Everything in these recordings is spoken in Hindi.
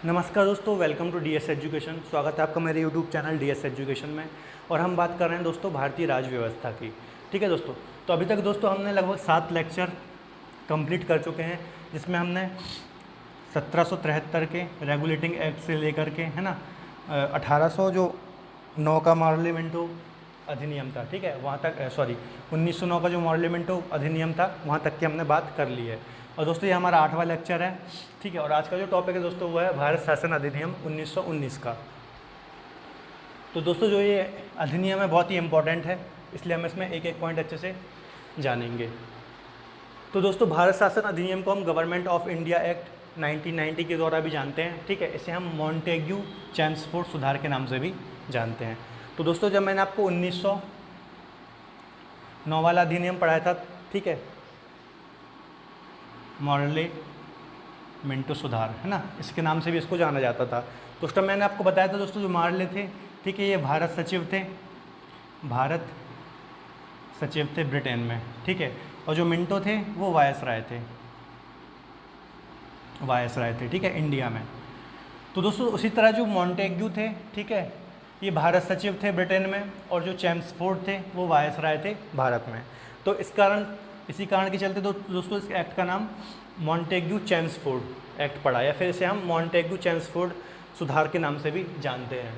नमस्कार दोस्तों, वेलकम टू डीएस एजुकेशन। स्वागत है आपका मेरे यूट्यूब चैनल डीएस एजुकेशन में। और हम बात कर रहे हैं दोस्तों भारतीय राज्य व्यवस्था की। ठीक है दोस्तों, तो अभी तक दोस्तों हमने लगभग 7 लेक्चर कंप्लीट कर चुके हैं, जिसमें हमने 1773 के रेगुलेटिंग एक्ट से लेकर के, है ना, 1800 जो 9 का पार्लियामेंटो अधिनियम था, ठीक है, वहाँ तक 1909 का जो पार्लियामेंटो अधिनियम था वहाँ तक की हमने बात कर ली है। और दोस्तों ये हमारा 8वां लेक्चर है, ठीक है। और आज का जो टॉपिक है दोस्तों वो है भारत शासन अधिनियम 1919 का। तो दोस्तों जो ये अधिनियम है बहुत ही इम्पोर्टेंट है, इसलिए हम इसमें एक एक पॉइंट अच्छे से जानेंगे। तो दोस्तों भारत शासन अधिनियम को हम गवर्नमेंट ऑफ इंडिया एक्ट 1990 के द्वारा भी जानते हैं, ठीक है। इसे हम मॉन्टेग्यू चैम्सफोर्ड सुधार के नाम से भी जानते हैं। तो दोस्तों जब मैंने आपको 1909 वाला अधिनियम पढ़ाया था, ठीक है, मॉर्ले मिंटो सुधार, है ना, इसके नाम से भी इसको जाना जाता था। तो उस टाइम मैंने आपको बताया था दोस्तों जो मार्ले थे, ठीक है, ये भारत सचिव थे, भारत सचिव थे ब्रिटेन में, ठीक है। और जो मिंटो थे वो वायसराय थे, ठीक है, इंडिया में। तो दोस्तों उसी तरह जो मॉन्टेग्यू थे, ठीक है, ये भारत सचिव थे ब्रिटेन में, और जो चैम्सफोर्ड थे वो वायसराय थे भारत में। तो इसी कारण के चलते दोस्तों इस एक्ट का नाम मॉन्टेग्यू चैम्सफोर्ड एक्ट पड़ा, या फिर इसे हम मॉन्टेग्यू चैम्सफोर्ड सुधार के नाम से भी जानते हैं।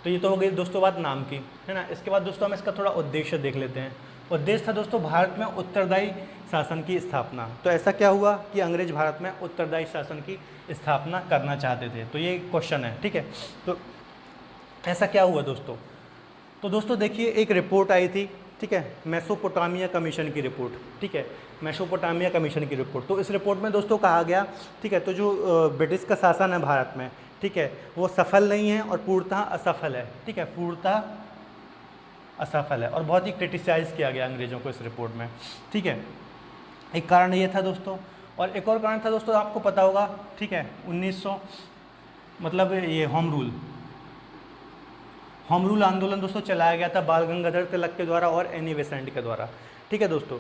तो ये तो हो गई दोस्तों बात नाम की, है ना। इसके बाद दोस्तों हम इसका थोड़ा उद्देश्य देख लेते हैं। उद्देश्य था दोस्तों भारत में उत्तरदायी शासन की स्थापना। तो ऐसा क्या हुआ कि अंग्रेज भारत में उत्तरदायी शासन की स्थापना करना चाहते थे, तो ये क्वेश्चन है, ठीक है। तो ऐसा क्या हुआ दोस्तों? तो दोस्तों देखिए एक रिपोर्ट आई थी, ठीक है, मेसोपोटामिया कमीशन की रिपोर्ट, ठीक है, मेसोपोटामिया कमीशन की रिपोर्ट। तो इस रिपोर्ट में दोस्तों कहा गया, ठीक है, तो जो ब्रिटिश का शासन है भारत में, ठीक है, वो सफल नहीं है और पूर्णतः असफल है, ठीक है, पूर्णतः असफल है। और बहुत ही क्रिटिसाइज़ किया गया अंग्रेज़ों को इस रिपोर्ट में, ठीक है। एक कारण ये था दोस्तों, और एक और कारण था दोस्तों, आपको पता होगा, ठीक है, 1900 मतलब ये होम रूल आंदोलन दोस्तों चलाया गया था बाल गंगाधर तिलक के द्वारा और एनी बेसेंट के द्वारा, ठीक है दोस्तों।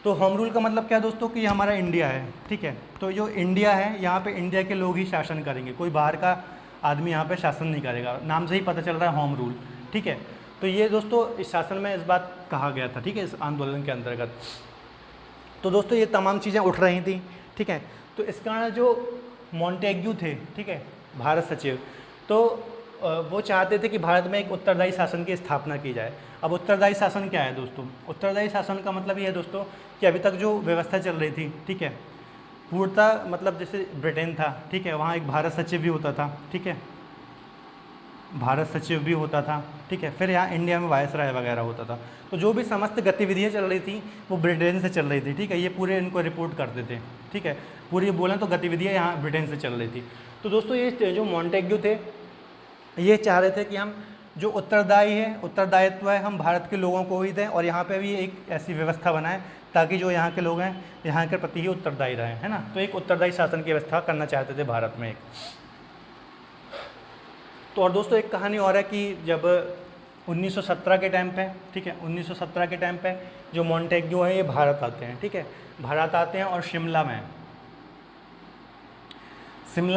तो होम रूल का मतलब क्या है दोस्तों कि हमारा इंडिया है, ठीक है, तो जो इंडिया है यहाँ पे इंडिया के लोग ही शासन करेंगे, कोई बाहर का आदमी यहाँ पे शासन नहीं करेगा। नाम से ही पता चल रहा है होम रूल, ठीक है। तो ये दोस्तों इस शासन में इस बात कहा गया था, ठीक है, इस आंदोलन के अंतर्गत। तो दोस्तों ये तमाम चीज़ें उठ रही थी, ठीक है। तो इस कारण जो मॉन्टेग्यू थे, ठीक है, भारत सचिव, तो वो चाहते थे कि भारत में एक उत्तरदायी शासन की स्थापना की जाए। अब उत्तरदायी शासन क्या है दोस्तों? उत्तरदायी शासन का मतलब ये है दोस्तों कि अभी तक जो व्यवस्था चल रही थी, ठीक है, पूर्णतः मतलब जैसे ब्रिटेन था, ठीक है, वहाँ एक भारत सचिव भी होता था, ठीक है, भारत सचिव भी होता था, ठीक है, फिर यहाँ इंडिया में वायसराय वगैरह होता था। तो जो भी समस्त गतिविधियाँ चल रही थी वो ब्रिटेन से चल रही थी, ठीक है, ये पूरे इनको रिपोर्ट करते थे, ठीक है, पूरी बोलें तो गतिविधियाँ यहाँ ब्रिटेन से चल रही थी। तो दोस्तों ये जो मॉन्टेग्यू थे ये चाह रहे थे कि हम जो उत्तरदायित्व है हम भारत के लोगों को ही दें, और यहाँ पे भी एक ऐसी व्यवस्था बनाएं ताकि जो यहाँ के लोग हैं यहाँ के प्रति ही उत्तरदायी रहें, है ना। तो एक उत्तरदायी शासन की व्यवस्था करना चाहते थे भारत में एक। तो और दोस्तों एक कहानी और है कि जब 1917 के टाइम पे, ठीक है, 1917 के टाइम पे जो मॉन्टेग्यू है ये भारत आते हैं, ठीक है, भारत आते हैं और शिमला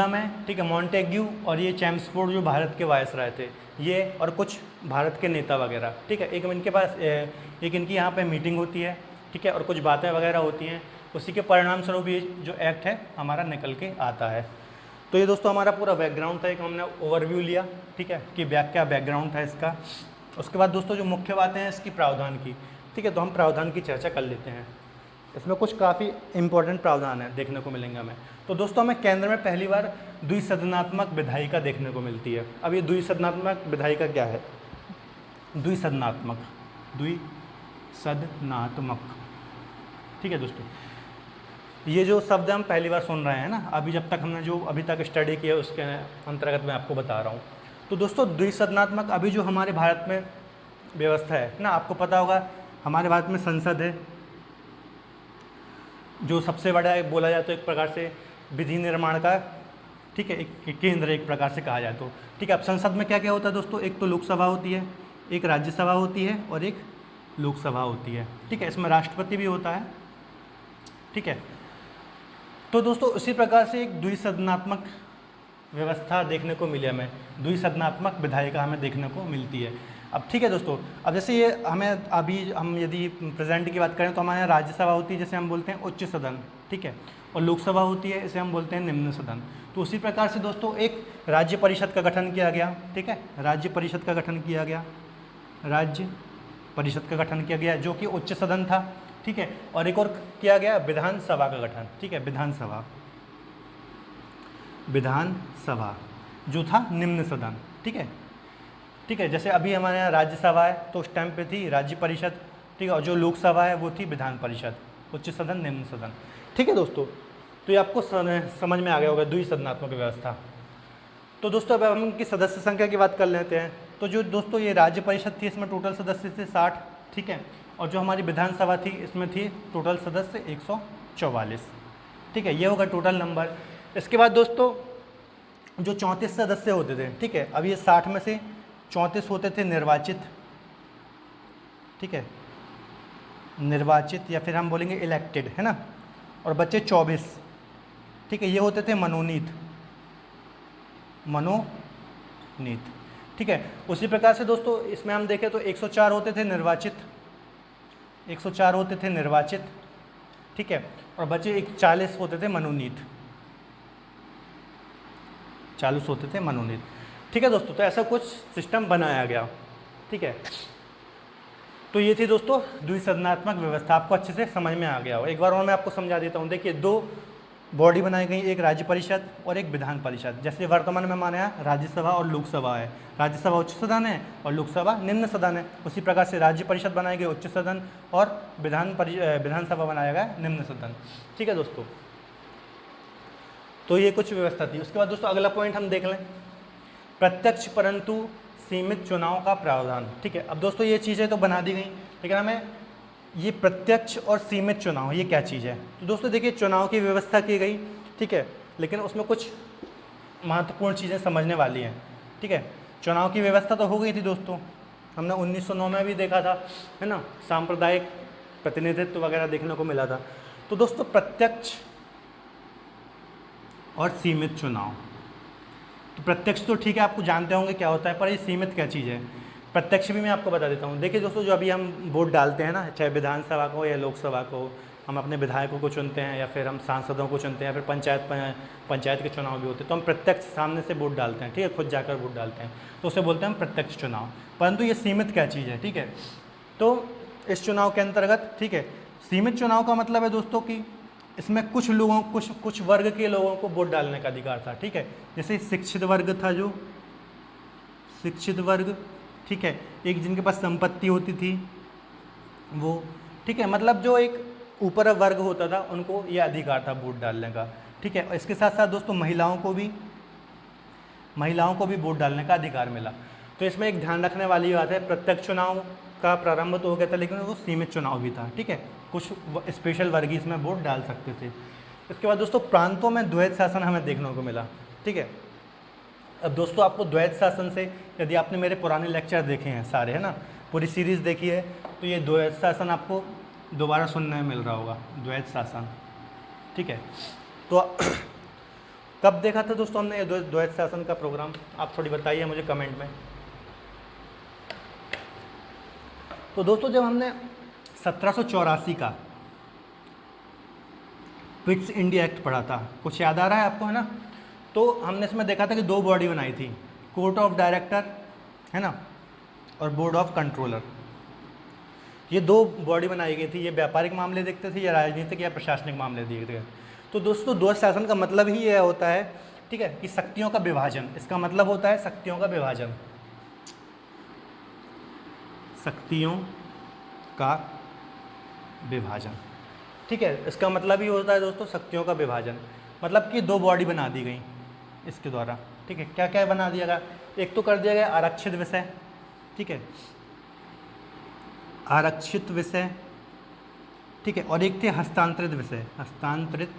में, ठीक है, मॉन्टेग्यू और ये चैम्सफोर्ड जो भारत के वायसराय थे, ये और कुछ भारत के नेता वगैरह, ठीक है, एक इनके पास एक इनकी यहाँ पे मीटिंग होती है, ठीक है, और कुछ बातें वगैरह होती हैं। उसी के परिणाम स्वरूप ये जो एक्ट है हमारा निकल के आता है। तो ये दोस्तों हमारा पूरा बैकग्राउंड था, एक हमने ओवरव्यू लिया, ठीक है, कि क्या बैकग्राउंड था इसका। उसके बाद दोस्तों जो मुख्य बातें हैं इसकी प्रावधान की, ठीक है, तो हम प्रावधान की चर्चा कर लेते हैं। इसमें कुछ काफ़ी इंपॉर्टेंट प्रावधान है देखने को मिलेंगे हमें। तो दोस्तों हमें केंद्र में पहली बार द्विसदनात्मक विधायिका देखने को मिलती है। अब ये द्विसदनात्मक विधायिका क्या है? द्विसदनात्मक, ठीक है दोस्तों, ये जो शब्द हम पहली बार सुन रहे हैं ना, अभी जब तक हमने जो अभी तक स्टडी किया उसके अंतर्गत मैं आपको बता रहा हूँ। तो दोस्तों द्विसदनात्मक अभी जो हमारे भारत में व्यवस्था है ना, आपको पता होगा हमारे भारत में संसद है जो सबसे बड़ा है, बोला जाए तो एक प्रकार से विधि निर्माण का, ठीक है, एक केंद्र एक प्रकार से कहा जाए तो, ठीक है। अब संसद में क्या क्या होता है दोस्तों? एक तो लोकसभा होती है, एक राज्यसभा होती है और एक लोकसभा होती है, ठीक है, इसमें राष्ट्रपति भी होता है, ठीक है। तो दोस्तों उसी प्रकार से एक द्विसदनात्मक व्यवस्था देखने को मिली हमें, द्विसदनात्मक विधायिका हमें देखने को मिलती है। अब ठीक है दोस्तों, अब जैसे ये हमें अभी हम यदि प्रेजेंट की बात करें तो हमारे यहाँ राज्यसभा होती है, जैसे हम बोलते हैं उच्च सदन, ठीक है, और लोकसभा होती है, इसे हम बोलते हैं निम्न सदन। तो उसी प्रकार से दोस्तों एक राज्य परिषद का गठन किया गया, ठीक है, राज्य परिषद का गठन किया गया, राज्य परिषद का गठन किया गया जो कि उच्च सदन था, ठीक है, और एक और किया गया विधानसभा का गठन, ठीक है, विधानसभा, विधानसभा जो था निम्न सदन, ठीक है, ठीक है, जैसे अभी हमारे यहाँ राज्यसभा है तो उस टाइम पे थी राज्य परिषद, ठीक है, और जो लोकसभा है वो थी विधान परिषद, उच्च सदन निम्न सदन, ठीक है दोस्तों। तो ये आपको समझ में आ गया होगा द्विसदनात्मक व्यवस्था। तो दोस्तों अब हम इनकी सदस्य संख्या की बात कर लेते हैं। तो जो दोस्तों ये राज्य परिषद थी इसमें टोटल सदस्य थे 60, ठीक है, और जो हमारी विधानसभा थी इसमें थी टोटल सदस्य 144, ठीक है, ये होगा टोटल नंबर। इसके बाद दोस्तों जो 34 सदस्य होते थे, ठीक है, अब ये 60 में से 34 होते थे निर्वाचित, ठीक है, निर्वाचित या फिर हम बोलेंगे इलेक्टेड, है ना, और बच्चे 24, ठीक है, ये होते थे मनोनीत, मनोनीत, ठीक है। उसी प्रकार से दोस्तों इसमें हम देखें तो 104 होते थे निर्वाचित, 104 होते थे निर्वाचित, ठीक है, और बचे 40 होते थे मनोनीत, 40 होते थे मनोनीत, ठीक है दोस्तों। तो ऐसा कुछ सिस्टम बनाया गया, ठीक है। तो ये थी दोस्तों द्विसदनात्मक व्यवस्था, आपको अच्छे से समझ में आ गया हो। एक बार और मैं आपको समझा देता हूँ। देखिए दो बॉडी बनाई गई, एक राज्य परिषद और एक विधान परिषद। जैसे वर्तमान में हमारे यहाँ राज्यसभा और लोकसभा है, राज्यसभा उच्च सदन है और लोकसभा निम्न सदन है। उसी प्रकार से राज्य परिषद बनाई गई उच्च सदन और विधानसभा बनाया गया निम्न सदन, ठीक है दोस्तों। तो ये कुछ व्यवस्था थी। उसके बाद दोस्तों अगला पॉइंट हम देख लें, प्रत्यक्ष परंतु सीमित चुनाव का प्रावधान, ठीक है। अब दोस्तों ये चीज़ें तो बना दी गई, लेकिन हमें ये प्रत्यक्ष और सीमित चुनाव ये क्या चीज़ है। तो दोस्तों देखिए चुनाव की व्यवस्था की गई, ठीक है, लेकिन उसमें कुछ महत्वपूर्ण चीज़ें समझने वाली हैं, ठीक है। चुनाव की व्यवस्था तो हो गई थी दोस्तों, हमने 1909 में भी देखा था, है ना, सांप्रदायिक प्रतिनिधित्व वगैरह देखने को मिला था। तो दोस्तों प्रत्यक्ष और सीमित चुनाव, तो प्रत्यक्ष तो ठीक है आपको जानते होंगे क्या होता है, पर ये सीमित क्या चीज़ है। प्रत्यक्ष भी मैं आपको बता देता हूँ। देखिए दोस्तों जो अभी हम वोट डालते हैं ना, चाहे विधानसभा को या लोकसभा को, हम अपने विधायकों को चुनते हैं या फिर हम सांसदों को चुनते हैं या फिर पंचायत के चुनाव भी होते हैं, तो हम प्रत्यक्ष सामने से वोट डालते हैं, ठीक है, खुद जाकर वोट डालते हैं, तो उसे बोलते हैं हम प्रत्यक्ष चुनाव। परंतु ये सीमित क्या चीज़ है, ठीक है। तो इस चुनाव के अंतर्गत, ठीक है, सीमित चुनाव का मतलब है दोस्तों कि इसमें कुछ लोगों कुछ वर्ग के लोगों को वोट डालने का अधिकार था, ठीक है। जैसे शिक्षित वर्ग था, जो शिक्षित वर्ग, ठीक है, एक जिनके पास संपत्ति होती थी वो, ठीक है, मतलब जो एक ऊपर वर्ग होता था उनको ये अधिकार था वोट डालने का, ठीक है। इसके साथ साथ दोस्तों महिलाओं को भी वोट डालने का अधिकार मिला। तो इसमें एक ध्यान रखने वाली बात है, प्रत्यक्ष चुनाव का प्रारंभ तो हो गया था, लेकिन वो सीमित चुनाव भी था, ठीक है, कुछ स्पेशल वर्ग इसमें वोट डाल सकते थे। इसके बाद दोस्तों प्रांतों में द्वैध शासन हमें देखने को मिला, ठीक है। अब दोस्तों आपको द्वैध शासन से, यदि आपने मेरे पुराने लेक्चर देखे हैं सारे, है ना, पूरी सीरीज़ देखी है, तो ये द्वैध शासन आपको दोबारा सुनने में मिल रहा होगा, द्वैध शासन, ठीक है। तो कब देखा था दोस्तों हमने ये द्वैध शासन का प्रोग्राम, आप थोड़ी बताइए मुझे कमेंट में। तो दोस्तों जब हमने 1784 का पिट्स इंडिया एक्ट पढ़ा था, कुछ याद आ रहा है आपको, है ना, तो हमने इसमें देखा था कि दो बॉडी बनाई थी, कोर्ट ऑफ डायरेक्टर, है ना, और बोर्ड ऑफ कंट्रोलर। ये दो बॉडी बनाई गई थी, ये व्यापारिक मामले देखते थे या राजनीतिक या प्रशासनिक मामले देखते थे। तो दोस्तों द्वैध शासन का मतलब ही यह होता है, ठीक है, कि शक्तियों का विभाजन, इसका मतलब होता है शक्तियों का विभाजन, शक्तियों का विभाजन, ठीक है। इसका मतलब ही होता है दोस्तों शक्तियों का विभाजन, मतलब कि दो बॉडी बना दी गई इसके द्वारा, ठीक है। क्या क्या बना दिया गया, एक तो कर दिया गया आरक्षित विषय, ठीक है, आरक्षित विषय, ठीक है, और एक थे हस्तांतरित विषय, हस्तांतरित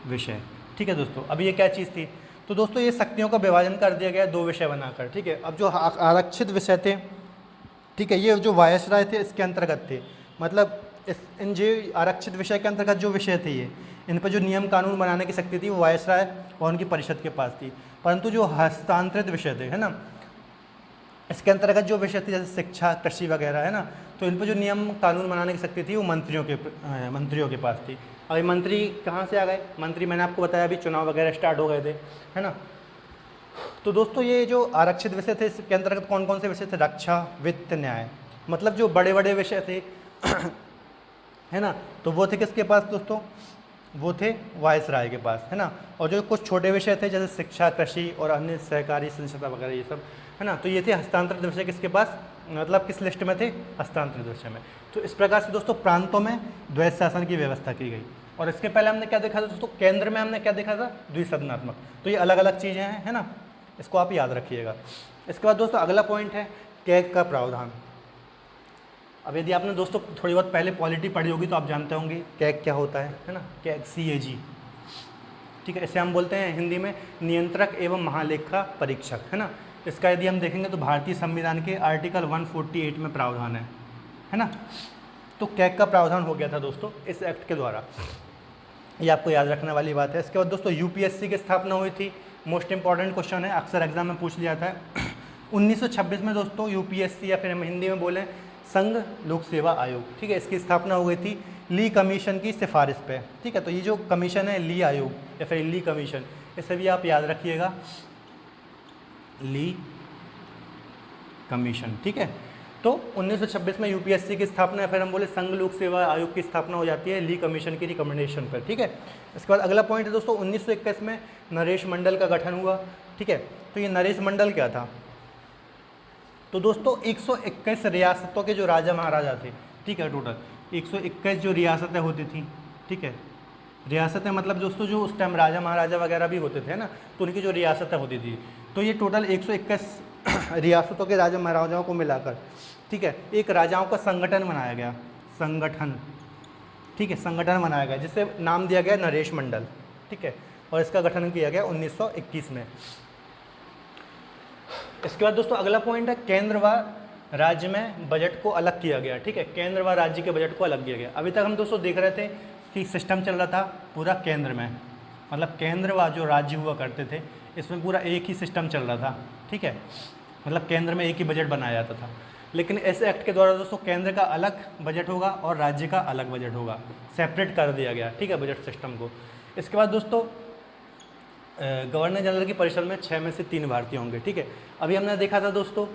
विषय, ठीक है दोस्तों। अब ये क्या चीज़ थी, तो दोस्तों ये शक्तियों का विभाजन कर दिया गया दो विषय बनाकर, ठीक है। अब जो आरक्षित विषय थे, ठीक है, ये जो वायसराय थे इसके अंतर्गत थे, मतलब इन जो आरक्षित विषय के अंतर्गत जो विषय थे ये, इन पर जो नियम कानून बनाने की शक्ति थी वो वायसराय और उनकी परिषद के पास थी। परंतु जो हस्तांतरित विषय थे, है ना, इसके अंतर्गत जो विषय थे जैसे शिक्षा, कृषि वगैरह, है ना, तो इन पर जो नियम कानून बनाने की शक्ति थी वो मंत्रियों के पास थी। अभी मंत्री कहाँ से आ गए? मंत्री मैंने आपको बताया अभी चुनाव वगैरह स्टार्ट हो गए थे, है ना। तो दोस्तों ये जो आरक्षित विषय थे इसके अंतर्गत कौन कौन से विषय थे? रक्षा, वित्त, न्याय, मतलब जो बड़े बड़े विषय थे है ना, तो वो थे किसके पास दोस्तों? वो थे वायसराय के पास, है ना। और जो कुछ छोटे विषय थे जैसे शिक्षा, कृषि और अन्य सहकारी संस्था वगैरह ये सब, है ना, तो ये थे हस्तांतरित विषय किसके पास, मतलब किस लिस्ट में थे? हस्तांतरित विषय में। तो इस प्रकार से दोस्तों प्रांतों में द्वैध शासन की व्यवस्था की गई। और इसके पहले हमने क्या देखा था दोस्तों? केंद्र में हमने क्या देखा था? द्विसदनात्मक। तो ये अलग अलग चीज़ें हैं, है ना, इसको आप याद रखिएगा। इसके बाद दोस्तों अगला पॉइंट है कैग का प्रावधान। अब यदि आपने दोस्तों थोड़ी बहुत पहले पॉलिटी पढ़ी होगी तो आप जानते होंगे कैग क्या होता है ना, कैग CAG, ठीक है। इसे हम बोलते हैं हिंदी में नियंत्रक एवं महालेखा परीक्षक, है ना। इसका यदि हम देखेंगे तो भारतीय संविधान के आर्टिकल 148 में प्रावधान है ना। तो कैग का प्रावधान हो गया था दोस्तों इस एक्ट के द्वारा, ये आपको याद रखने वाली बात है। इसके बाद दोस्तों UPSC की स्थापना हुई थी। मोस्ट इंपॉर्टेंट क्वेश्चन है, अक्सर एग्जाम में पूछ लिया था 1926 में दोस्तों UPSC या फिर हम हिंदी में बोलें संघ लोक सेवा आयोग, ठीक है, इसकी स्थापना हो गई थी ली कमीशन की सिफारिश पे, ठीक है। तो ये जो कमीशन है ली आयोग या फिर ली कमीशन, इसे भी आप याद रखिएगा, ली कमीशन, ठीक है। तो 1926 में UPSC की स्थापना या फिर हम बोले संघ लोक सेवा आयोग की स्थापना हो जाती है ली कमीशन की रिकमेंडेशन पर, ठीक है। इसके बाद अगला पॉइंट है दोस्तों 1921 में नरेश मंडल का गठन हुआ, ठीक है। तो ये नरेश मंडल क्या था? तो दोस्तों 121 रियासतों के जो राजा महाराजा थे, ठीक है, टोटल 121 जो रियासतें होती थी, ठीक है, रियासतें मतलब दोस्तों जो उस टाइम राजा महाराजा वगैरह भी होते थे ना, तो उनकी जो रियासतें होती थी, तो ये टोटल 121 रियासतों के राजा महाराजाओं को मिलाकर, ठीक है, एक राजाओं का संगठन बनाया गया, संगठन, ठीक है, संगठन बनाया गया जिससे नाम दिया गया नरेश मंडल, ठीक है। और इसका गठन किया गया 1921 में। इसके बाद दोस्तों अगला पॉइंट है केंद्र व राज्य में बजट को अलग किया गया, ठीक है, केंद्र व राज्य के बजट को अलग किया गया। अभी तक हम दोस्तों देख रहे थे कि सिस्टम चल रहा था पूरा केंद्र में, मतलब केंद्र व जो राज्य हुआ करते थे इसमें पूरा एक ही सिस्टम चल रहा था, ठीक है, मतलब केंद्र में एक ही बजट बनाया जाता था। लेकिन इस एक्ट के द्वारा दोस्तों केंद्र का अलग बजट होगा और राज्य का अलग बजट होगा, सेपरेट कर दिया गया, ठीक है, बजट सिस्टम को। इसके बाद दोस्तों गवर्नर जनरल की परिषद में 6 में से 3 भारतीय होंगे, ठीक है। अभी हमने देखा था दोस्तों,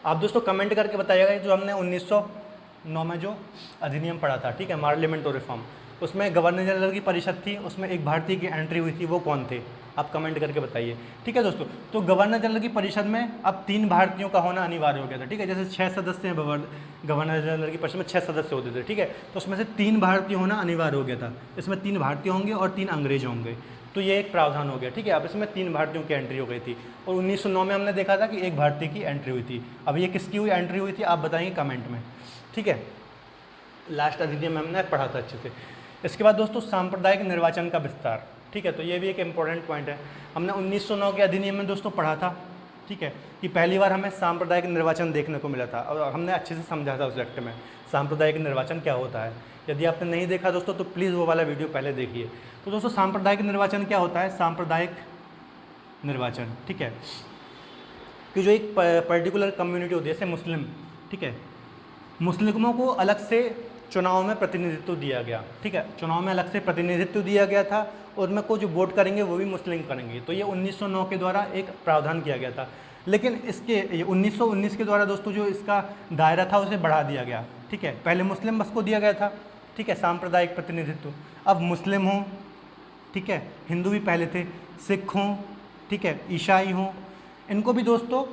आप दोस्तों कमेंट करके बताइएगा जो हमने 1909 में जो अधिनियम पढ़ा था, ठीक है, पार्लियामेंट रिफॉर्म, उसमें गवर्नर जनरल की परिषद थी, उसमें एक भारतीय की एंट्री हुई थी, वो कौन थे? आप कमेंट करके बताइए, ठीक है दोस्तों। तो गवर्नर जनरल की परिषद में अब 3 भारतीयों का होना अनिवार्य हो गया था, ठीक है, जैसे 6 सदस्य हैं गवर्नर जनरल की परिषद में 6 सदस्य होते थे, ठीक है, तो उसमें से 3 भारतीय होना अनिवार्य हो गया था। इसमें 3 भारतीय होंगे और 3 अंग्रेज होंगे, तो ये एक प्रावधान हो गया, ठीक है। अब इसमें 3 भारतीयों की एंट्री हो गई थी और 1909 में हमने देखा था कि एक भारतीय की एंट्री हुई थी। अब ये किसकी हुई एंट्री हुई थी आप बताएंगे कमेंट में, ठीक है। लास्ट अधिनियम में हमने पढ़ा था अच्छे से। इसके बाद दोस्तों सांप्रदायिक निर्वाचन का विस्तार, ठीक है, तो ये भी एक इम्पॉर्टेंट पॉइंट है। हमने 1909 के अधिनियम में दोस्तों पढ़ा था, ठीक है, कि पहली बार हमें सांप्रदायिक निर्वाचन देखने को मिला था और हमने अच्छे से समझा था उस एक्ट में सांप्रदायिक निर्वाचन क्या होता है। यदि आपने नहीं देखा दोस्तों तो प्लीज़ वो वाला वीडियो पहले देखिए। तो दोस्तों सांप्रदायिक निर्वाचन क्या होता है? सांप्रदायिक निर्वाचन, ठीक है, कि जो एक पर्टिकुलर कम्युनिटी होती है जैसे मुस्लिम, ठीक है, मुस्लिमों को अलग से चुनाव में प्रतिनिधित्व दिया गया, ठीक है, चुनाव में अलग से प्रतिनिधित्व दिया गया था और उनमें को जो वोट करेंगे वो भी मुस्लिम करेंगे। तो ये 1909 के द्वारा एक प्रावधान किया गया था। लेकिन इसके 1919 के द्वारा दोस्तों जो इसका दायरा था उसे बढ़ा दिया गया, ठीक है, पहले मुस्लिम बस को दिया गया था, ठीक है, सांप्रदायिक प्रतिनिधित्व, अब मुस्लिम हों, ठीक है, हिंदू भी पहले थे, सिख हों, ठीक है, ईसाई हों, इनको भी दोस्तों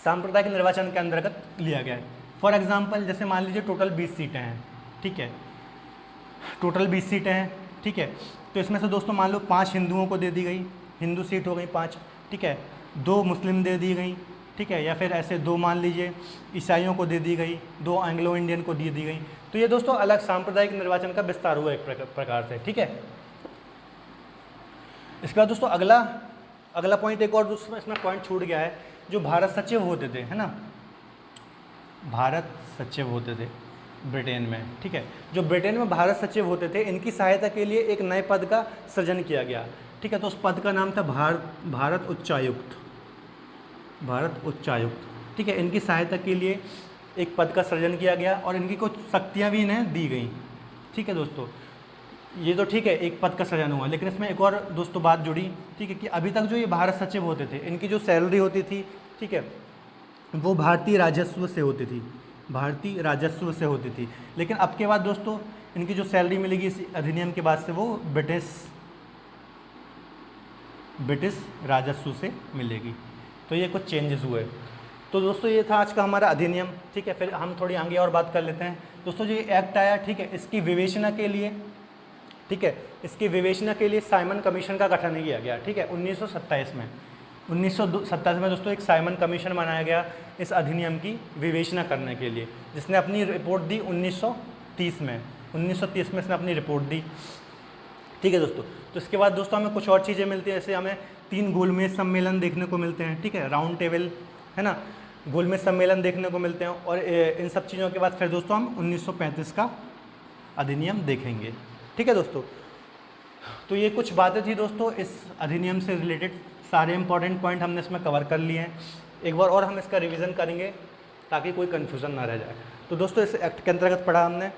सांप्रदायिक निर्वाचन के अंतर्गत लिया गया है। फॉर एग्जांपल जैसे मान लीजिए टोटल 20 सीटें हैं, ठीक है, टोटल 20 सीटें हैं, ठीक है, तो इसमें से दोस्तों मान लो 5 हिंदुओं को दे दी गई, हिंदू सीट हो गई 5, ठीक है, 2 मुस्लिम दे दी गई, ठीक है, या फिर ऐसे 2 मान लीजिए ईसाइयों को दे दी गई, 2 एंग्लो इंडियन को दे दी गई। तो ये दोस्तों अलग सांप्रदायिक निर्वाचन का विस्तार हुआ एक प्रकार से, ठीक है। इसके बाद दोस्तों अगला पॉइंट एक और दोस्तों इसमें पॉइंट छूट गया है, जो भारत सचिव होते थे, है ना, भारत सचिव होते थे ब्रिटेन में, ठीक है। जो ब्रिटेन में भारत सचिव होते थे, इनकी सहायता के लिए एक नए पद का सृजन किया गया, ठीक है। तो उस पद का नाम था भारत उच्चायुक्त, भारत उच्चायुक्त, ठीक है। इनकी सहायता के लिए एक पद का सृजन किया गया और इनकी कुछ शक्तियाँ भी इन्हें दी गई, ठीक है दोस्तों। ये तो ठीक है, एक पद का सृजन हुआ, लेकिन इसमें एक और दोस्तों बात जुड़ी, ठीक है, कि अभी तक जो ये भारत सचिव होते थे, इनकी जो सैलरी होती थी, ठीक है, वो भारतीय राजस्व से होती थी, भारतीय राजस्व से होती थी। लेकिन अब के बाद दोस्तों इनकी जो सैलरी मिलेगी इस अधिनियम के बाद से वो ब्रिटिश राजस्व से मिलेगी। तो ये कुछ चेंजेस हुए। तो दोस्तों ये था आज का हमारा अधिनियम, ठीक है। फिर हम थोड़ी आगे और बात कर लेते हैं दोस्तों। जो ये एक्ट आया, ठीक है, इसकी विवेचना के लिए, ठीक है, इसकी विवेचना के लिए साइमन कमीशन का गठन किया गया, ठीक है, 1927 में। 1927 में दोस्तों एक साइमन कमीशन बनाया गया इस अधिनियम की विवेचना करने के लिए, जिसने अपनी रिपोर्ट दी 1930 में। 1930 में इसने अपनी रिपोर्ट दी, ठीक है दोस्तों। तो इसके बाद दोस्तों हमें कुछ और चीज़ें मिलती हैं, जैसे हमें 3 गोलमेज सम्मेलन देखने को मिलते हैं, ठीक है, राउंड टेबल, है ना, गोलमेज सम्मेलन देखने को मिलते हैं। और इन सब चीज़ों के बाद फिर दोस्तों हम 1935 का अधिनियम देखेंगे, ठीक है दोस्तों। तो ये कुछ बातें थी दोस्तों इस अधिनियम से रिलेटेड, सारे इंपॉर्टेंट पॉइंट हमने इसमें कवर कर लिए हैं। एक बार और हम इसका रिवीजन करेंगे ताकि कोई कन्फ्यूज़न ना रह जाए। तो दोस्तों इस एक्ट के अंतर्गत पढ़ा हमने,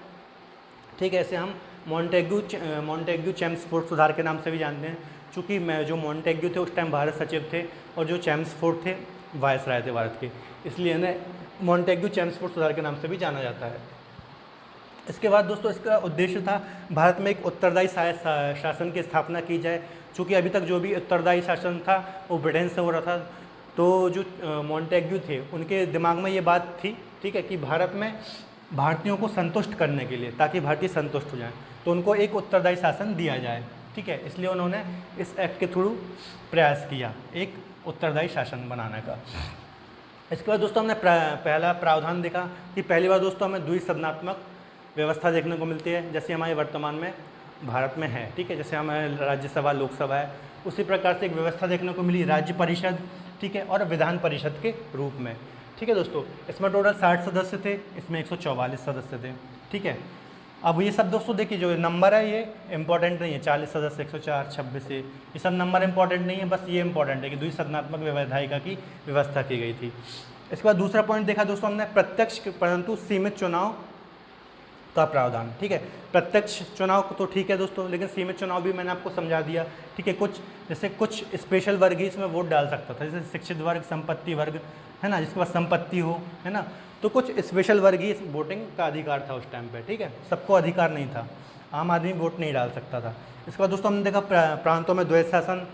ठीक है, इसे हम मॉन्टेग्यू चेम्सफोर्ड सुधार के नाम से भी जानते हैं, चूँकि जो मॉन्टेग्यू थे उस टाइम भारत सचिव थे और जो चेम्सफोर्ड थे वायसराय थे भारत के, इसलिए इन्हें मॉन्टेग्यू चेम्सफोर्ड सुधार के नाम से भी जाना जाता है। इसके बाद दोस्तों इसका उद्देश्य था भारत में एक उत्तरदायी शासन की स्थापना की जाए, चूँकि अभी तक जो भी उत्तरदायी शासन था वो ब्रिटेन से हो रहा था। तो जो मॉन्टेग्यू थे उनके दिमाग में ये बात थी, ठीक है, कि भारत में भारतीयों को संतुष्ट करने के लिए, ताकि भारतीय संतुष्ट हो जाएं, तो उनको एक उत्तरदायी शासन दिया जाए, ठीक है। इसलिए उन्होंने इस एक्ट के थ्रू प्रयास किया एक उत्तरदायी शासन बनाने का। इसके बाद दोस्तों हमने पहला प्रावधान देखा कि पहली बार दोस्तों हमें द्विसदनात्मक व्यवस्था देखने को मिलती है, जैसे हमारे वर्तमान में भारत में है, ठीक है। जैसे हमारे राज्यसभा लोकसभा है, उसी प्रकार से एक व्यवस्था देखने को मिली राज्य परिषद, ठीक है, और विधान परिषद के रूप में, ठीक है दोस्तों। इसमें टोटल 60 सदस्य थे, इसमें 144 सदस्य थे, ठीक है। अब ये सब दोस्तों देखिए जो नंबर है ये इंपॉर्टेंट नहीं है, 40 सदस्य, 104, 26 ये सब नंबर इंपॉर्टेंट नहीं है, बस ये इंपॉर्टेंट है कि द्विसदनात्मक विधायिका की व्यवस्था की गई थी। इसके बाद दूसरा पॉइंट देखा दोस्तों हमने प्रत्यक्ष परंतु सीमित चुनाव का प्रावधान, ठीक है। प्रत्यक्ष चुनाव तो ठीक है दोस्तों, लेकिन सीमित चुनाव भी मैंने आपको समझा दिया, ठीक है। कुछ स्पेशल वर्ग ही इसमें वोट डाल सकता था, जैसे शिक्षित वर्ग, संपत्ति वर्ग, है ना, जिसके पास संपत्ति हो, है ना, तो कुछ स्पेशल वर्ग ही वोटिंग का अधिकार था उस टाइम पे, ठीक है। सबको अधिकार नहीं था, आम आदमी वोट नहीं डाल सकता था। इसके बाद दोस्तों हमने देखा प्रांतों में द्वैध शासन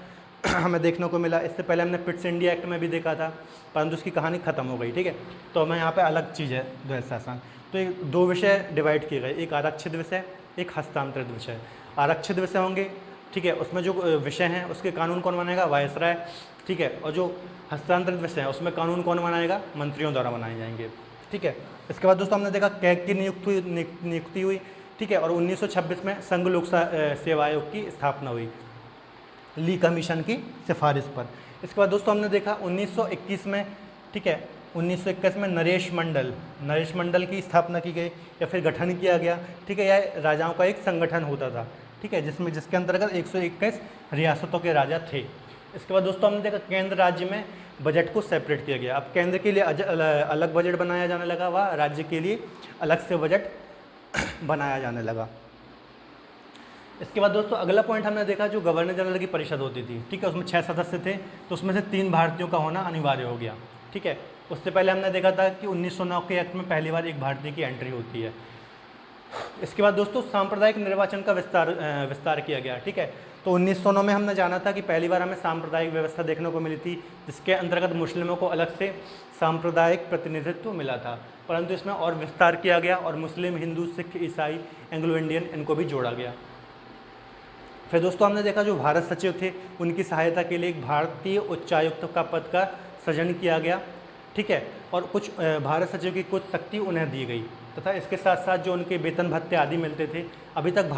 हमें देखने को मिला। इससे पहले हमने पिट्स इंडिया एक्ट में भी देखा था, परंतु उसकी कहानी खत्म हो गई, ठीक है। तो हमें यहाँ पे अलग चीज़ है द्वैध शासन। तो ये 2 विषय डिवाइड किए गए, एक आरक्षित विषय, एक हस्तांतरित विषय। आरक्षित विषय होंगे, ठीक है, उसमें जो विषय हैं उसके कानून कौन बनाएगा, वायसराय, ठीक है। और जो हस्तांतरित विषय है उसमें कानून कौन बनाएगा, मंत्रियों द्वारा बनाए जाएंगे, ठीक है। इसके बाद दोस्तों हमने देखा कैग की नियुक्ति हुई, ठीक है। और 1926 में संघ लोक सेवा आयोग की स्थापना हुई ली कमीशन की सिफारिश पर। इसके बाद दोस्तों हमने देखा 1921 में, ठीक है, 1921 में नरेश मंडल की स्थापना की गई या फिर गठन किया गया, ठीक है। यह राजाओं का एक संगठन होता था, ठीक है, जिसके अंतर्गत 121 रियासतों के राजा थे। इसके बाद दोस्तों हमने देखा केंद्र राज्य में बजट को सेपरेट किया गया। अब केंद्र के लिए अलग बजट बनाया जाने लगा, व राज्य के लिए अलग से बजट बनाया जाने लगा। इसके बाद दोस्तों अगला पॉइंट हमने देखा जो गवर्नर जनरल की परिषद होती थी, ठीक है, उसमें 6 सदस्य थे, तो उसमें से 3 भारतीयों का होना अनिवार्य हो गया, ठीक है। उससे पहले हमने देखा था कि 1909 के एक्ट में पहली बार एक भारतीय की एंट्री होती है। इसके बाद दोस्तों सांप्रदायिक निर्वाचन का विस्तार किया गया, ठीक है। तो 1909 में हमने जाना था कि पहली बार हमें सांप्रदायिक व्यवस्था देखने को मिली थी, जिसके अंतर्गत मुस्लिमों को अलग से सांप्रदायिक प्रतिनिधित्व मिला था, परंतु इसमें और विस्तार किया गया और मुस्लिम, हिंदू, सिख, ईसाई, एंग्लो इंडियन इनको भी जोड़ा गया। फिर दोस्तों हमने देखा जो भारत सचिव थे उनकी सहायता के लिए एक भारतीय उच्चायुक्त का पद का सृजन किया गया, ठीक है। और कुछ भारत सचिव की कुछ शक्ति उन्हें दी गई तथा इसके साथ साथ जो उनके वेतन भत्ते आदि मिलते थे अभी तक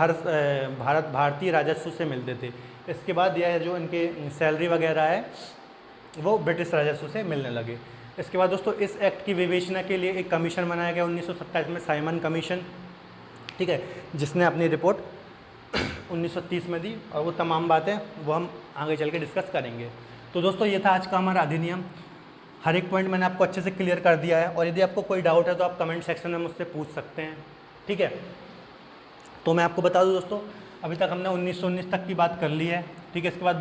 भारतीय राजस्व से मिलते थे। इसके बाद यह जो इनके सैलरी वगैरह है वो ब्रिटिश राजस्व से मिलने लगे। इसके बाद दोस्तों इस एक्ट की विवेचना के लिए एक कमीशन बनाया गया 1927 में, साइमन कमीशन, ठीक है, जिसने अपनी रिपोर्ट 1930 में दी, और वो तमाम बातें वो हम आगे चल के डिस्कस करेंगे। तो दोस्तों ये था आज का हमारा अधिनियम। हर एक पॉइंट मैंने आपको अच्छे से क्लियर कर दिया है, और यदि आपको कोई डाउट है तो आप कमेंट सेक्शन में मुझसे पूछ सकते हैं, ठीक है। तो मैं आपको बता दूं दोस्तों, अभी तक हमने 1919 तक की बात कर ली है, ठीक है। इसके बाद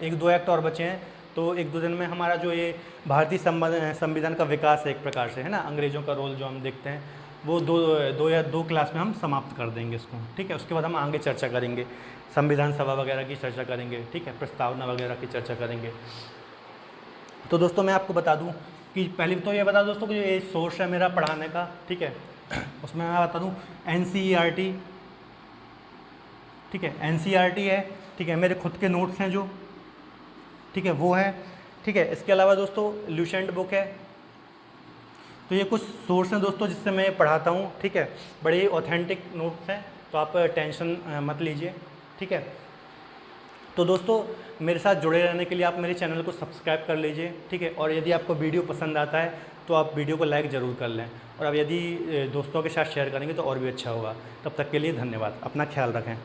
एक दो एक्ट और बचे हैं, तो एक दो दिन में हमारा जो ये भारतीय संविधान का विकास है एक प्रकार से, है ना, अंग्रेज़ों का रोल जो हम देखते हैं, वो दो क्लास में हम समाप्त कर देंगे इसको, ठीक है। उसके बाद हम आगे चर्चा करेंगे, संविधान सभा वगैरह की चर्चा करेंगे, ठीक है, प्रस्तावना वगैरह की चर्चा करेंगे। तो दोस्तों मैं आपको बता दूं कि पहले तो ये बता दोस्तों कि ये सोर्स है मेरा पढ़ाने का, ठीक है, उसमें मैं बता दूं NCERT, ठीक है, NCERT है, ठीक है, मेरे खुद के नोट्स हैं जो, ठीक है, वो है, ठीक है। इसके अलावा दोस्तों ल्यूसेंट बुक है। तो ये कुछ सोर्स हैं दोस्तों जिससे मैं पढ़ाता हूँ, ठीक है, बड़े ही ऑथेंटिक नोट्स हैं, तो आप टेंशन मत लीजिए, ठीक है। तो दोस्तों मेरे साथ जुड़े रहने के लिए आप मेरे चैनल को सब्सक्राइब कर लीजिए, ठीक है, और यदि आपको वीडियो पसंद आता है तो आप वीडियो को लाइक ज़रूर कर लें, और अब यदि दोस्तों के साथ शेयर करेंगे तो और भी अच्छा होगा। तब तक के लिए धन्यवाद, अपना ख्याल रखें।